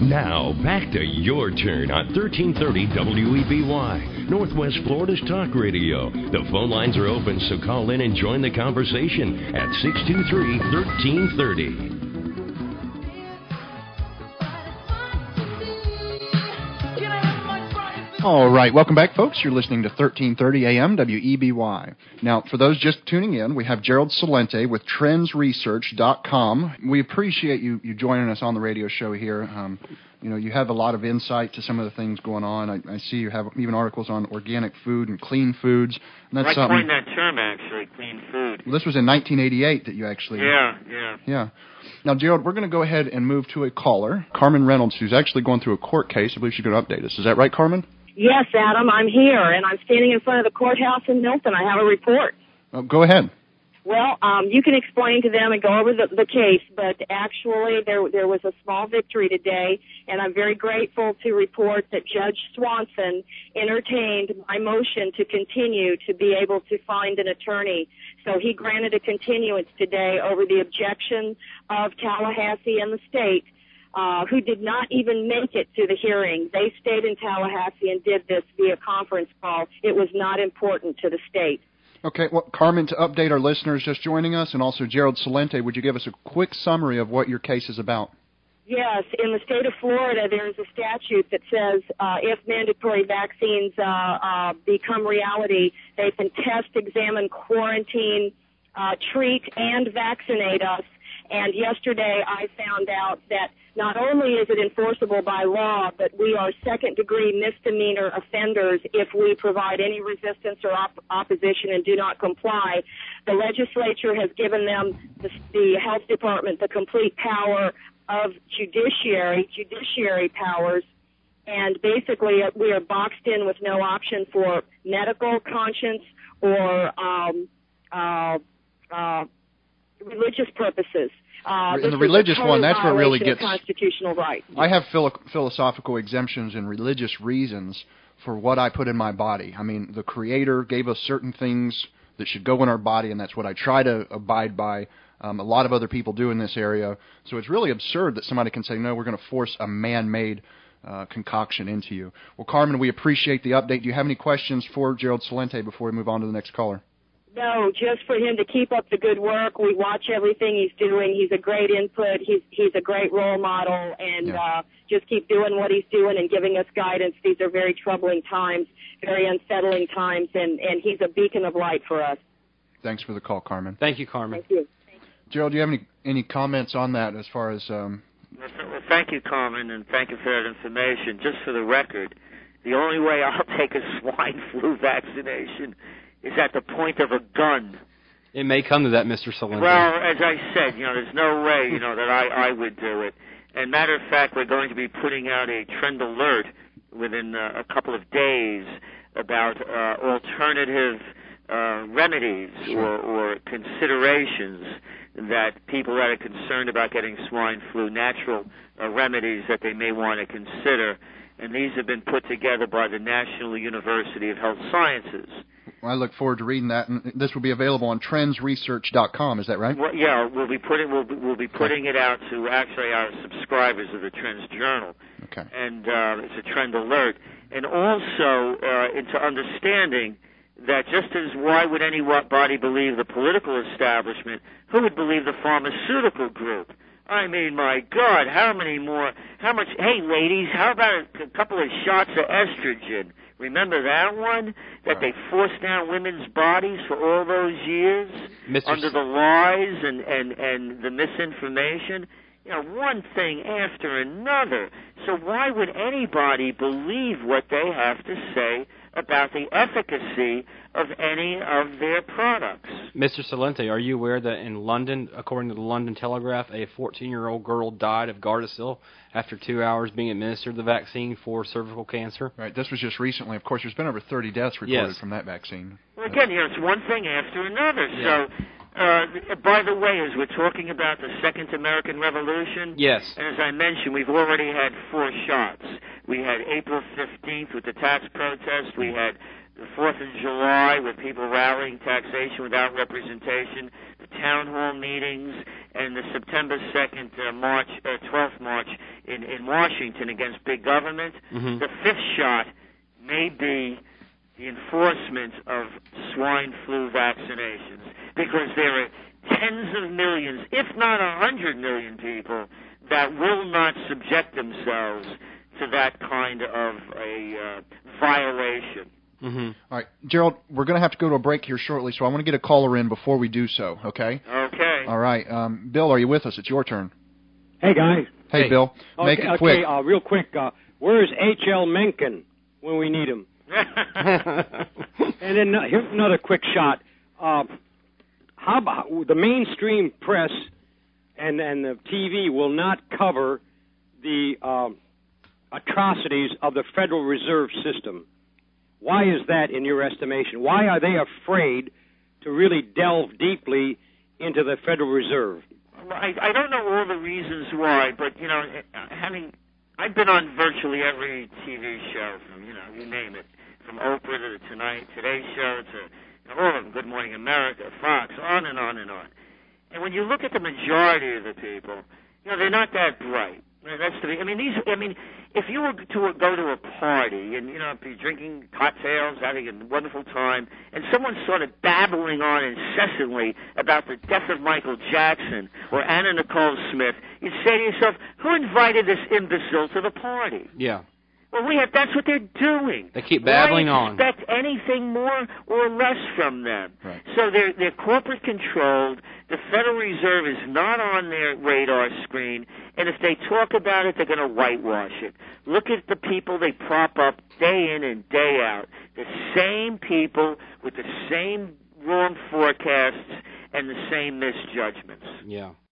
Now, back to your turn on 1330 WEBY, Northwest Florida's talk radio. The phone lines are open, so call in and join the conversation at 623-1330. All right, welcome back, folks. You're listening to 1330 AM WEBY. Now, for those just tuning in, we have Gerald Celente with TrendsResearch.com. We appreciate you joining us on the radio show here. You have a lot of insight to some of the things going on. I see you have even articles on organic food and clean foods. And that's I coined that term, actually, clean food. Well, this was in 1988 that you actually... Yeah. Now, Gerald, we're going to go ahead and move to a caller, Carmen Reynolds, who's actually going through a court case. I believe she's going to update us. Is that right, Carmen? Yes, Adam, I'm here, and I'm standing in front of the courthouse in Milton. I have a report. Oh, go ahead. Well, you can explain to them and go over the case, but actually there was a small victory today, and I'm very grateful to report that Judge SWANSON entertained my motion to continue to be able to find an attorney. So he granted a continuance today over the objection of Tallahassee and the state, who did not even make it to the hearing. They stayed in Tallahassee and did this via conference call. It was not important to the state. Okay, well, Carmen, to update our listeners just joining us, and also Gerald Celente, would you give us a quick summary of what your case is about? Yes, in the state of Florida, there is a statute that says if mandatory vaccines become reality, they can test, examine, quarantine, treat, and vaccinate us. And yesterday I found out that not only is it enforceable by law, but we are second-degree misdemeanor offenders if we provide any resistance or opposition and do not comply. The legislature has given them, the health department, the complete power of judiciary powers, and basically we are boxed in with no option for medical, conscience, or religious purposes. And the religious one, that's what really gets... constitutional right. I have philosophical exemptions and religious reasons for what I put in my body. I mean, the Creator gave us certain things that should go in our body, and that's what I try to abide by. A lot of other people do in this area. So it's really absurd that somebody can say, no, we're going to force a man-made concoction into you. Well, Carmen, we appreciate the update. Do you have any questions for Gerald Celente before we move on to the next caller? No, just for him to keep up the good work. We watch everything he's doing. He's a great input. He's a great role model, and just keep doing what he's doing and giving us guidance. These are very troubling times, very unsettling times, and he's a beacon of light for us. Thanks for the call, Carmen. Thank you, Carmen. Thank you. Gerald, do you have any comments on that as far as... Well, thank you, Carmen, and thank you for that information. Just for the record, the only way I'll take a swine flu vaccination is at the point of a gun. It may come to that, Mr. Celente. Well, as I said, there's no way, that I would do it. And matter of fact, we're going to be putting out a trend alert within a couple of days about alternative remedies or considerations that people that are concerned about getting swine flu, natural remedies that they may want to consider. And these have been put together by the National University of Health Sciences. Well, I look forward to reading that, and this will be available on TrendsResearch.com. Is that right? Well, yeah, we'll be putting it out to actually our subscribers of the Trends Journal. Okay. And it's a trend alert, and also into understanding that just as why would anybody believe the political establishment, who would believe the pharmaceutical group? I mean, my God, how much, hey, ladies, how about a couple of shots of estrogen? Remember that one that they forced down women's bodies for all those years under the lies and the misinformation? One thing after another. So why would anybody believe what they have to say about the efficacy of any of their products? Mr. Celente, are you aware that in London, according to the London Telegraph, a 14-year-old girl died of Gardasil after 2 hours being administered the vaccine for cervical cancer? Right. This was just recently. Of course, there's been over 30 deaths reported from that vaccine. Well, again, it's one thing after another. Yeah. So, by the way, as we're talking about the Second American Revolution, yes, and as I mentioned, we've already had 4 shots. We had April 15th with the tax protest. We had the 4th of July with people rallying taxation without representation, the town hall meetings, and the September 2nd, 12th march in Washington against big government. Mm-hmm. The fifth shot may be the enforcement of swine flu vaccinations, because there are tens of millions, if not 100 million people, that will not subject themselves to that kind of a violation. Mm-hmm. All right, Gerald, we're going to have to go to a break here shortly, so I want to get a caller in before we do so, okay? Okay. All right. Bill, are you with us? It's your turn. Hey, guys. Hey, Bill. Make it quick. Okay, real quick. Where's H.L. Mencken when we need him? And then here's another quick shot. How about the mainstream press and the TV will not cover the atrocities of the Federal Reserve System? Why is that, in your estimation? Why are they afraid to really delve deeply into the Federal Reserve? Well, I don't know all the reasons why, but, you know, I've been on virtually every TV show from, you know, you name it, from Oprah to the Today Show to all of them, Good Morning America, Fox, on and on and on. And when you look at the majority of the people, you know, they're not that bright. If you were to go to a party and, you know, be drinking cocktails, having a wonderful time, and someone started babbling on incessantly about the death of Michael Jackson or Anna Nicole Smith, you'd say to yourself, who invited this imbecile to the party? Yeah. Well, that's what they're doing. They keep babbling on. Why expect anything more or less from them? Right. So they're corporate controlled. The Federal Reserve is not on their radar screen, and if they talk about it, they're going to whitewash it. Look at the people they prop up day in and day out. The same people with the same wrong forecasts and the same misjudgments. Yeah.